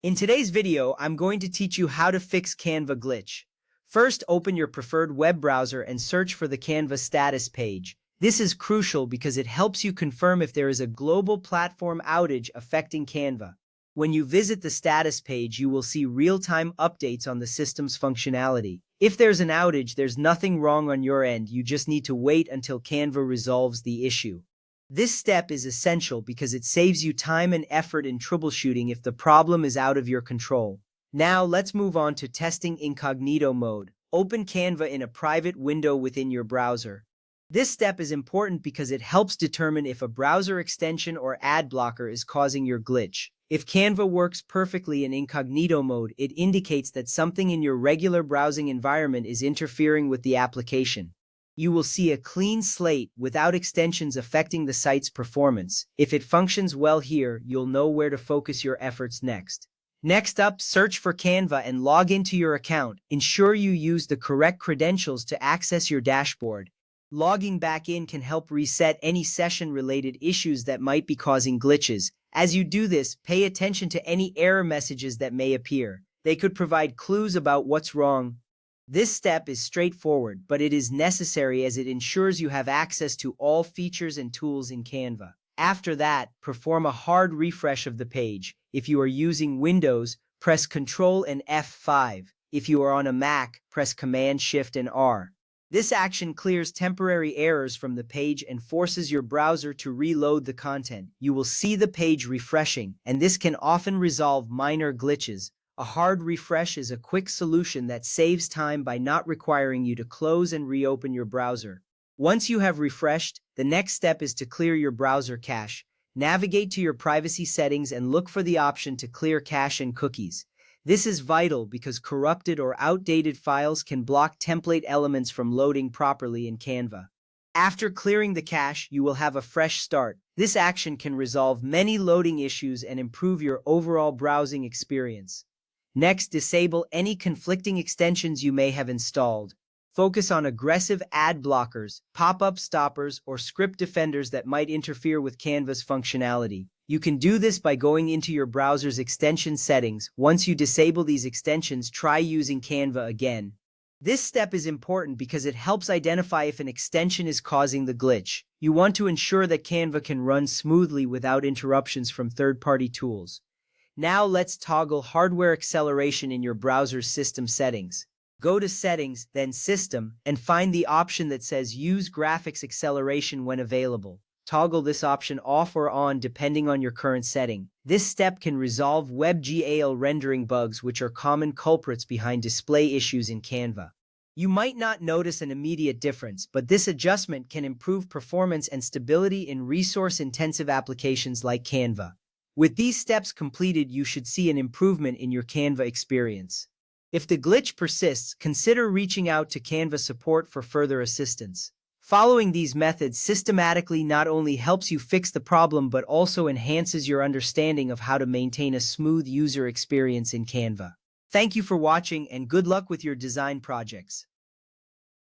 In today's video, I'm going to teach you how to fix Canva Glitch. First, open your preferred web browser and search for the Canva Status Page. This is crucial because it helps you confirm if there is a global platform outage affecting Canva. When you visit the status page, you will see real-time updates on the system's functionality. If there's an outage, there's nothing wrong on your end. You just need to wait until Canva resolves the issue. This step is essential because it saves you time and effort in troubleshooting if the problem is out of your control. Now let's move on to testing Incognito Mode. Open Canva in a private window within your browser. This step is important because it helps determine if a browser extension or ad blocker is causing your glitch. If Canva works perfectly in Incognito Mode, it indicates that something in your regular browsing environment is interfering with the application. You will see a clean slate without extensions affecting the site's performance. If it functions well here, you'll know where to focus your efforts next. Next up, search for Canva and log into your account. Ensure you use the correct credentials to access your dashboard. Logging back in can help reset any session-related issues that might be causing glitches. As you do this, pay attention to any error messages that may appear. They could provide clues about what's wrong. This step is straightforward, but it is necessary as it ensures you have access to all features and tools in Canva. After that, perform a hard refresh of the page. If you are using Windows, press Ctrl and F5. If you are on a Mac, press Command Shift and R. This action clears temporary errors from the page and forces your browser to reload the content. You will see the page refreshing, and this can often resolve minor glitches. A hard refresh is a quick solution that saves time by not requiring you to close and reopen your browser. Once you have refreshed, the next step is to clear your browser cache. Navigate to your privacy settings and look for the option to clear cache and cookies. This is vital because corrupted or outdated files can block template elements from loading properly in Canva. After clearing the cache, you will have a fresh start. This action can resolve many loading issues and improve your overall browsing experience. Next, disable any conflicting extensions you may have installed. Focus on aggressive ad blockers, pop-up stoppers, or script defenders that might interfere with Canva's functionality. You can do this by going into your browser's extension settings. Once you disable these extensions, try using Canva again. This step is important because it helps identify if an extension is causing the glitch. You want to ensure that Canva can run smoothly without interruptions from third-party tools. Now let's toggle hardware acceleration in your browser's system settings. Go to Settings, then System, and find the option that says Use Graphics Acceleration when available. Toggle this option off or on depending on your current setting. This step can resolve WebGL rendering bugs, which are common culprits behind display issues in Canva. You might not notice an immediate difference, but this adjustment can improve performance and stability in resource-intensive applications like Canva. With these steps completed, you should see an improvement in your Canva experience. If the glitch persists, consider reaching out to Canva support for further assistance. Following these methods systematically not only helps you fix the problem but also enhances your understanding of how to maintain a smooth user experience in Canva. Thank you for watching and good luck with your design projects.